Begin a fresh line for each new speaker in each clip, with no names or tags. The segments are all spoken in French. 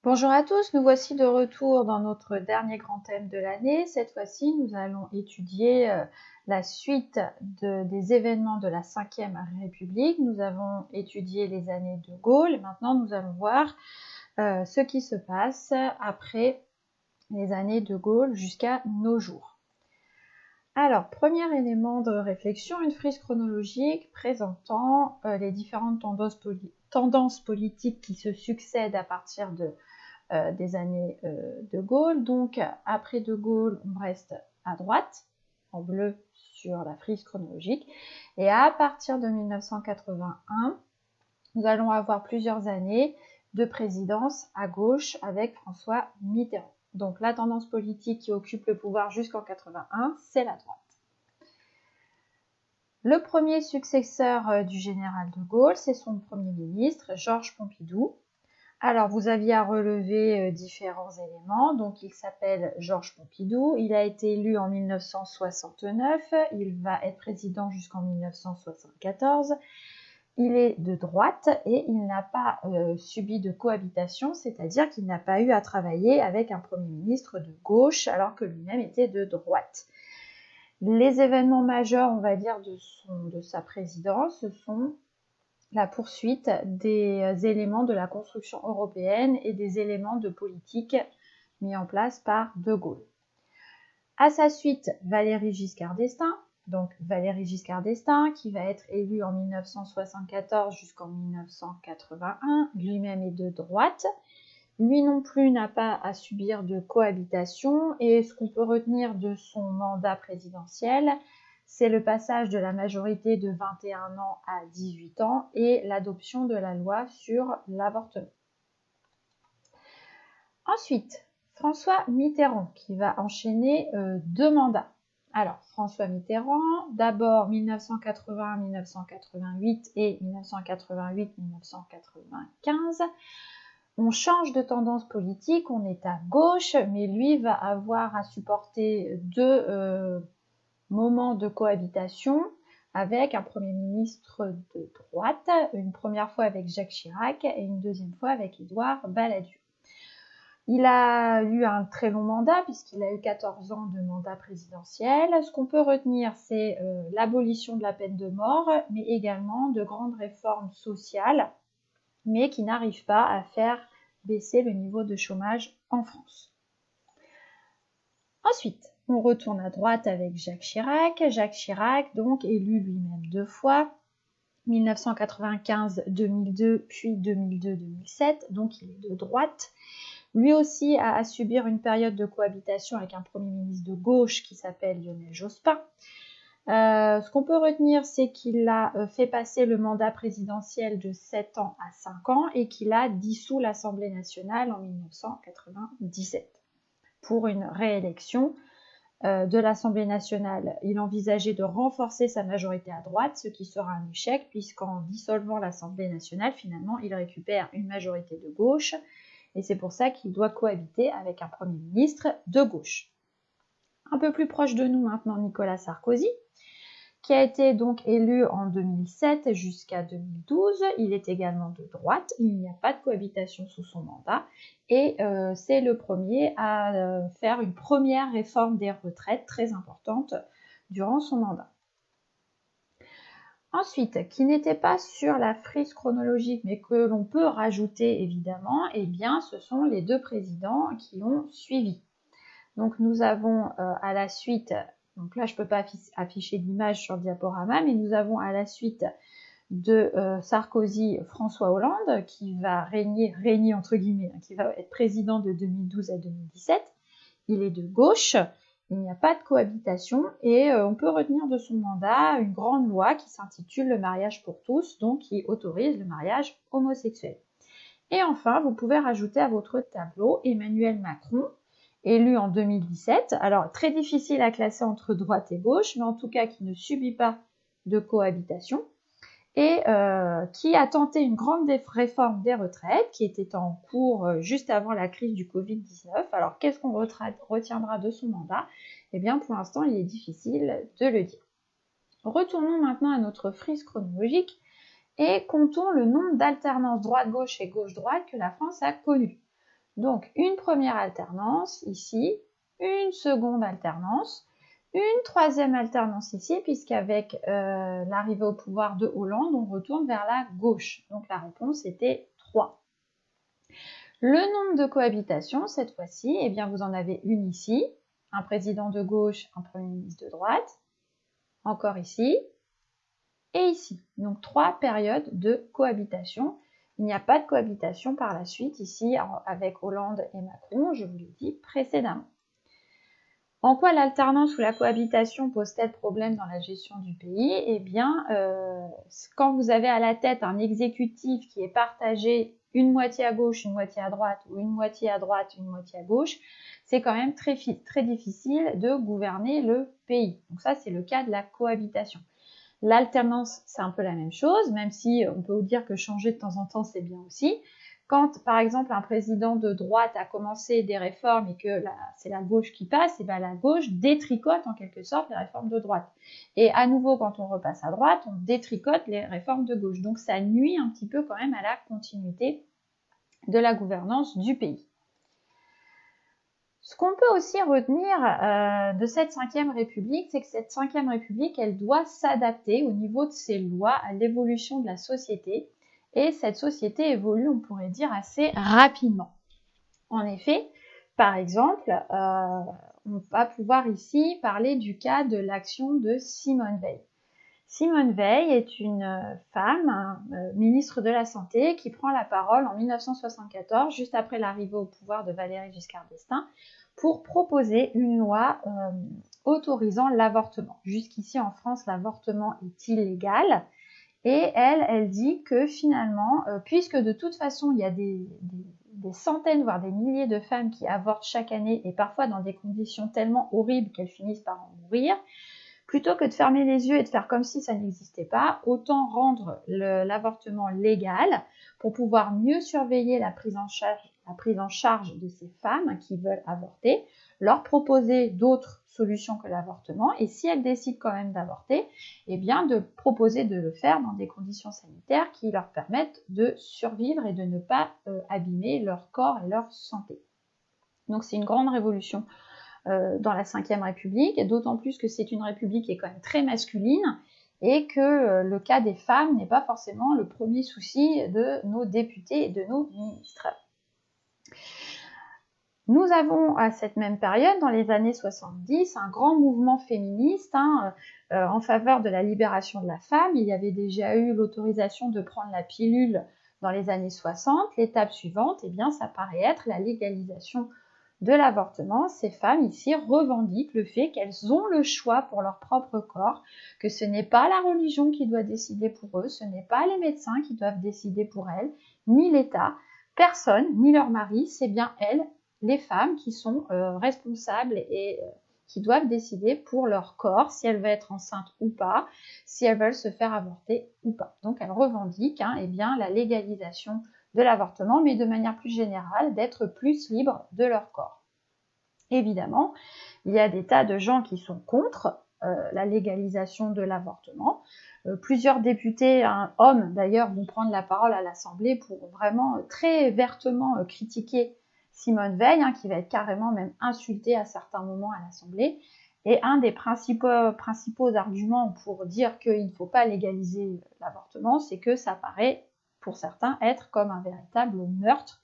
Bonjour à tous, nous voici de retour dans notre dernier grand thème de l'année. Cette fois-ci, nous allons étudier la suite des événements de la Ve République. Nous avons étudié les années de Gaulle. Maintenant, nous allons voir ce qui se passe après les années de Gaulle jusqu'à nos jours. Alors, premier élément de réflexion, une frise chronologique présentant les différentes tendances politiques qui se succèdent à partir des années de Gaulle. Donc, après de Gaulle, on reste à droite, en bleu sur la frise chronologique. Et à partir de 1981, nous allons avoir plusieurs années de présidence à gauche avec François Mitterrand. Donc, la tendance politique qui occupe le pouvoir jusqu'en 81, c'est la droite. Le premier successeur du général de Gaulle, c'est son premier ministre, Georges Pompidou. Alors, vous aviez à relever différents éléments. Donc, il s'appelle Georges Pompidou. Il a été élu en 1969. Il va être président jusqu'en 1974. Il est de droite et il n'a pas subi de cohabitation, c'est-à-dire qu'il n'a pas eu à travailler avec un Premier ministre de gauche alors que lui-même était de droite. Les événements majeurs, on va dire, de sa présidence, ce sont la poursuite des éléments de la construction européenne et des éléments de politique mis en place par De Gaulle. À sa suite, Valéry Giscard d'Estaing, qui va être élu en 1974 jusqu'en 1981, lui-même est de droite. Lui non plus n'a pas à subir de cohabitation et ce qu'on peut retenir de son mandat présidentiel, c'est le passage de la majorité de 21 ans à 18 ans et l'adoption de la loi sur l'avortement. Ensuite, François Mitterrand qui va enchaîner deux mandats. Alors, François Mitterrand, d'abord 1980-1988 et 1988-1995. On change de tendance politique, on est à gauche, mais lui va avoir à supporter deux moments de cohabitation avec un Premier ministre de droite, une première fois avec Jacques Chirac et une deuxième fois avec Édouard Balladur. Il a eu un très long mandat puisqu'il a eu 14 ans de mandat présidentiel. Ce qu'on peut retenir, c'est l'abolition de la peine de mort, mais également de grandes réformes sociales, mais qui n'arrivent pas à faire baisser le niveau de chômage en France. Ensuite, on retourne à droite avec Jacques Chirac. Jacques Chirac, donc, élu lui-même deux fois, 1995-2002, puis 2002-2007, donc il est de droite. Lui aussi a à subir une période de cohabitation avec un Premier ministre de gauche qui s'appelle Lionel Jospin. Ce qu'on peut retenir, c'est qu'il a fait passer le mandat présidentiel de 7 ans à 5 ans et qu'il a dissous l'Assemblée nationale en 1997 pour une réélection de l'Assemblée nationale. Il envisageait de renforcer sa majorité à droite, ce qui sera un échec puisqu'en dissolvant l'Assemblée nationale, finalement, il récupère une majorité de gauche et c'est pour ça qu'il doit cohabiter avec un Premier ministre de gauche. Un peu plus proche de nous maintenant, Nicolas Sarkozy, qui a été donc élu en 2007 jusqu'à 2012. Il est également de droite, il n'y a pas de cohabitation sous son mandat, et c'est le premier à faire une première réforme des retraites très importante durant son mandat. Ensuite, qui n'était pas sur la frise chronologique, mais que l'on peut rajouter évidemment, eh bien, ce sont les deux présidents qui ont suivi. Donc nous avons à la suite, donc là je ne peux pas afficher d'image sur le diaporama, mais nous avons à la suite de Sarkozy François Hollande qui va régner entre guillemets, qui va être président de 2012 à 2017. Il est de gauche, il n'y a pas de cohabitation et on peut retenir de son mandat une grande loi qui s'intitule le mariage pour tous, donc qui autorise le mariage homosexuel. Et enfin, vous pouvez rajouter à votre tableau Emmanuel Macron, élu en 2017. Alors, très difficile à classer entre droite et gauche, mais en tout cas qui ne subit pas de cohabitation et qui a tenté une grande réforme des retraites qui était en cours juste avant la crise du Covid-19. Alors, qu'est-ce qu'on retiendra de son mandat? Eh bien, pour l'instant, il est difficile de le dire. Retournons maintenant à notre frise chronologique et comptons le nombre d'alternances droite-gauche et gauche-droite que la France a connues. Donc, une première alternance ici, une seconde alternance, une troisième alternance ici, puisqu'avec l'arrivée au pouvoir de Hollande, on retourne vers la gauche. Donc, la réponse était 3. Le nombre de cohabitations, cette fois-ci, eh bien, vous en avez une ici, un président de gauche, un premier ministre de droite, encore ici, et ici. Donc 3 périodes de cohabitation. Il n'y a pas de cohabitation par la suite ici avec Hollande et Macron, je vous l'ai dit précédemment. En quoi l'alternance ou la cohabitation pose-t-elle problème dans la gestion du pays? Eh bien, quand vous avez à la tête un exécutif qui est partagé une moitié à gauche, une moitié à droite, ou une moitié à droite, une moitié à gauche, c'est quand même très difficile de gouverner le pays. Donc ça, c'est le cas de la cohabitation. L'alternance, c'est un peu la même chose, même si on peut vous dire que changer de temps en temps, c'est bien aussi. Quand, par exemple, un président de droite a commencé des réformes et que c'est la gauche qui passe, et bien la gauche détricote en quelque sorte les réformes de droite. Et à nouveau, quand on repasse à droite, on détricote les réformes de gauche. Donc ça nuit un petit peu quand même à la continuité de la gouvernance du pays. Ce qu'on peut aussi retenir de cette 5e République, c'est que cette 5e République, elle doit s'adapter au niveau de ses lois à l'évolution de la société. Et cette société évolue, on pourrait dire, assez rapidement. En effet, par exemple, on va pouvoir ici parler du cas de l'action de Simone Veil. Simone Veil est une femme, ministre de la Santé, qui prend la parole en 1974, juste après l'arrivée au pouvoir de Valéry Giscard d'Estaing, pour proposer une loi autorisant l'avortement. Jusqu'ici en France, l'avortement est illégal. Et elle dit que finalement, puisque de toute façon, il y a des centaines, voire des milliers de femmes qui avortent chaque année, et parfois dans des conditions tellement horribles qu'elles finissent par en mourir, plutôt que de fermer les yeux et de faire comme si ça n'existait pas, autant rendre l'avortement légal pour pouvoir mieux surveiller la prise en charge de ces femmes qui veulent avorter, leur proposer d'autres solutions que l'avortement, et si elles décident quand même d'avorter, eh bien de proposer de le faire dans des conditions sanitaires qui leur permettent de survivre et de ne pas abîmer leur corps et leur santé. Donc c'est une grande révolution dans la 5e République, d'autant plus que c'est une république qui est quand même très masculine et que le cas des femmes n'est pas forcément le premier souci de nos députés et de nos ministres. Nous avons à cette même période, dans les années 70, un grand mouvement féministe en faveur de la libération de la femme. Il y avait déjà eu l'autorisation de prendre la pilule dans les années 60. L'étape suivante, eh bien, ça paraît être la légalisation de l'avortement. Ces femmes ici revendiquent le fait qu'elles ont le choix pour leur propre corps, que ce n'est pas la religion qui doit décider pour eux, ce n'est pas les médecins qui doivent décider pour elles, ni l'État, personne, ni leur mari, c'est bien elles, les femmes qui sont responsables et qui doivent décider pour leur corps, si elles veulent être enceintes ou pas, si elles veulent se faire avorter ou pas. Donc elles revendiquent eh bien, la légalisation de l'avortement, mais de manière plus générale, d'être plus libres de leur corps. Évidemment, il y a des tas de gens qui sont contre la légalisation de l'avortement. Plusieurs députés, hommes d'ailleurs, vont prendre la parole à l'Assemblée pour vraiment très vertement critiquer Simone Veil, qui va être carrément même insultée à certains moments à l'Assemblée. Et un des principaux arguments pour dire qu'il ne faut pas légaliser l'avortement, c'est que ça paraît, pour certains, être comme un véritable meurtre.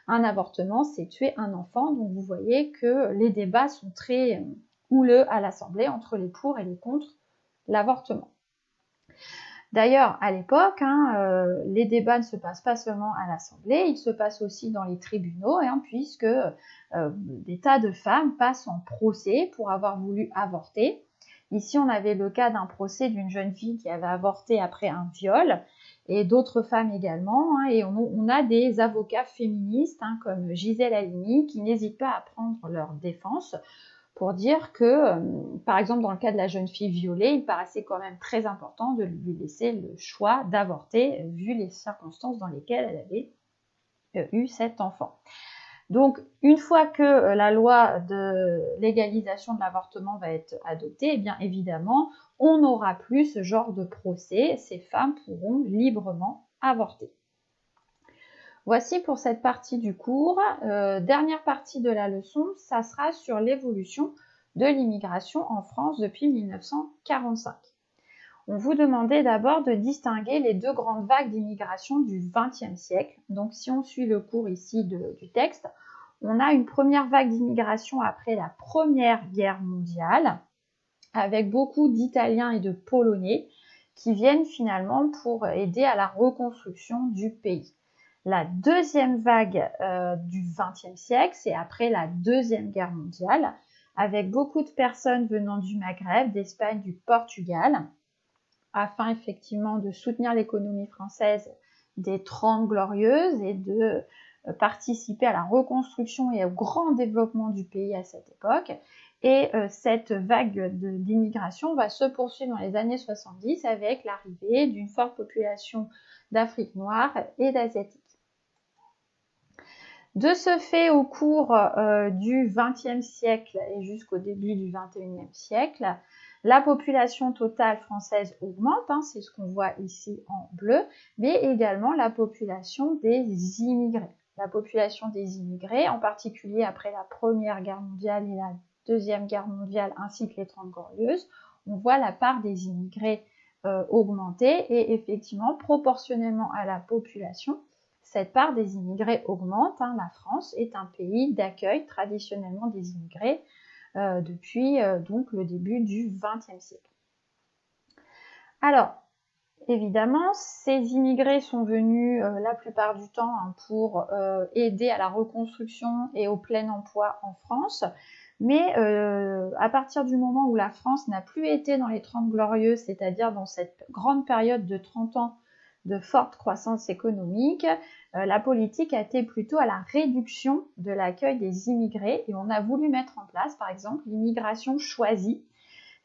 Un avortement, c'est tuer un enfant. Donc vous voyez que les débats sont très houleux à l'Assemblée entre les pour et les contre l'avortement. D'ailleurs, à l'époque, les débats ne se passent pas seulement à l'Assemblée, ils se passent aussi dans les tribunaux, puisque des tas de femmes passent en procès pour avoir voulu avorter. Ici, on avait le cas d'un procès d'une jeune fille qui avait avorté après un viol, et d'autres femmes également, et on a des avocats féministes comme Gisèle Halimi qui n'hésitent pas à prendre leur défense pour dire que, par exemple, dans le cas de la jeune fille violée, il paraissait quand même très important de lui laisser le choix d'avorter, vu les circonstances dans lesquelles elle avait eu cet enfant. Donc, une fois que la loi de légalisation de l'avortement va être adoptée, eh bien évidemment, on n'aura plus ce genre de procès, ces femmes pourront librement avorter. Voici pour cette partie du cours. Dernière partie de la leçon, ça sera sur l'évolution de l'immigration en France depuis 1945. On vous demandait d'abord de distinguer les deux grandes vagues d'immigration du XXe siècle. Donc si on suit le cours ici du texte, on a une première vague d'immigration après la Première Guerre mondiale, avec beaucoup d'Italiens et de Polonais qui viennent finalement pour aider à la reconstruction du pays. La deuxième vague du XXe siècle, c'est après la Deuxième Guerre mondiale, avec beaucoup de personnes venant du Maghreb, d'Espagne, du Portugal, afin effectivement de soutenir l'économie française des 30 glorieuses et de participer à la reconstruction et au grand développement du pays à cette époque. Et cette vague d'immigration va se poursuivre dans les années 70 avec l'arrivée d'une forte population d'Afrique noire et d'Asiatiques. De ce fait, au cours du XXe siècle et jusqu'au début du XXIe siècle, la population totale française augmente, c'est ce qu'on voit ici en bleu, mais également la population des immigrés. La population des immigrés, en particulier après la Première Guerre mondiale et la Deuxième Guerre mondiale, ainsi que les 30 glorieuses, on voit la part des immigrés augmenter et effectivement, proportionnellement à la population, cette part des immigrés augmente. La France est un pays d'accueil traditionnellement des immigrés depuis donc le début du XXe siècle. Alors, évidemment, ces immigrés sont venus la plupart du temps pour aider à la reconstruction et au plein emploi en France. Mais à partir du moment où la France n'a plus été dans les 30 glorieuses, c'est-à-dire dans cette grande période de 30 ans de forte croissance économique, la politique a été plutôt à la réduction de l'accueil des immigrés et on a voulu mettre en place, par exemple, l'immigration choisie,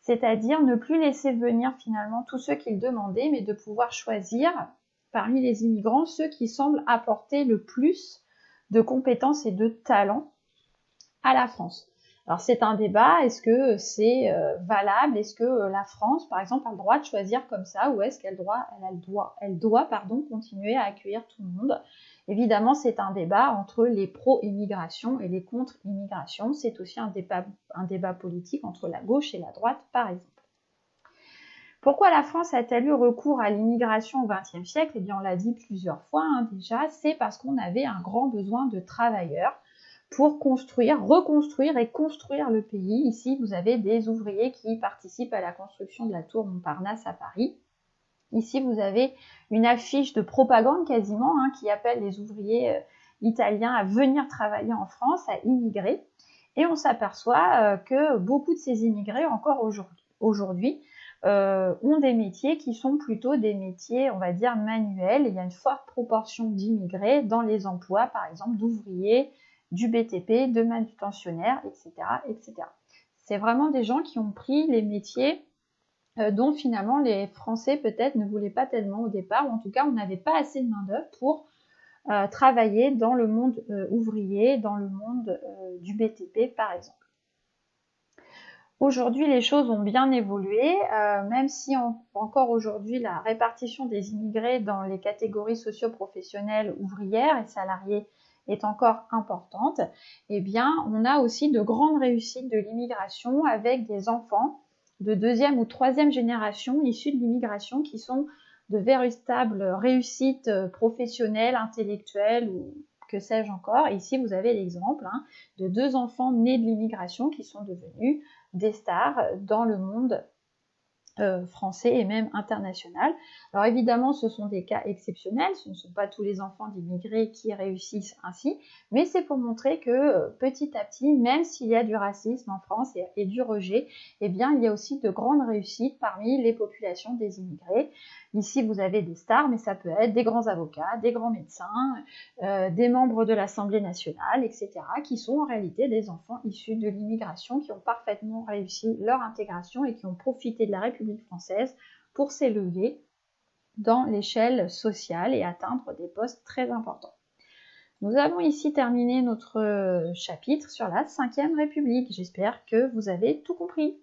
c'est-à-dire ne plus laisser venir finalement tous ceux qu'ils demandaient, mais de pouvoir choisir parmi les immigrants ceux qui semblent apporter le plus de compétences et de talents à la France. Alors c'est un débat, est-ce que c'est valable, est-ce que la France, par exemple, a le droit de choisir comme ça, ou est-ce qu'elle doit continuer à accueillir tout le monde? Évidemment, c'est un débat entre les pro-immigration et les contre-immigration. C'est aussi un débat politique entre la gauche et la droite, par exemple. Pourquoi la France a-t-elle eu recours à l'immigration au XXe siècle? Eh bien, on l'a dit plusieurs fois déjà, c'est parce qu'on avait un grand besoin de travailleurs pour construire, reconstruire et construire le pays. Ici, vous avez des ouvriers qui participent à la construction de la tour Montparnasse à Paris. Ici, vous avez une affiche de propagande quasiment qui appelle les ouvriers italiens à venir travailler en France, à immigrer. Et on s'aperçoit que beaucoup de ces immigrés, encore aujourd'hui, ont des métiers qui sont plutôt des métiers, on va dire, manuels. Il y a une forte proportion d'immigrés dans les emplois, par exemple, d'ouvriers, du BTP, de manutentionnaires, etc., etc. C'est vraiment des gens qui ont pris les métiers dont finalement les Français peut-être ne voulaient pas tellement au départ, ou en tout cas on n'avait pas assez de main-d'œuvre pour travailler dans le monde ouvrier, dans le monde du BTP par exemple. Aujourd'hui, les choses ont bien évolué, même si encore aujourd'hui la répartition des immigrés dans les catégories socio-professionnelles ouvrières et salariées est encore importante. Eh bien, on a aussi de grandes réussites de l'immigration avec des enfants de deuxième ou troisième génération issus de l'immigration qui sont de véritables réussites professionnelles, intellectuelles ou que sais-je encore. Ici, vous avez l'exemple de 2 enfants nés de l'immigration qui sont devenus des stars dans le monde français et même international. Alors évidemment, ce sont des cas exceptionnels, ce ne sont pas tous les enfants d'immigrés qui réussissent ainsi, mais c'est pour montrer que petit à petit, même s'il y a du racisme en France et du rejet, eh bien il y a aussi de grandes réussites parmi les populations des immigrés. Ici, vous avez des stars, mais ça peut être des grands avocats, des grands médecins, des membres de l'Assemblée nationale, etc., qui sont en réalité des enfants issus de l'immigration, qui ont parfaitement réussi leur intégration et qui ont profité de la République française pour s'élever dans l'échelle sociale et atteindre des postes très importants. Nous avons ici terminé notre chapitre sur la Ve République. J'espère que vous avez tout compris.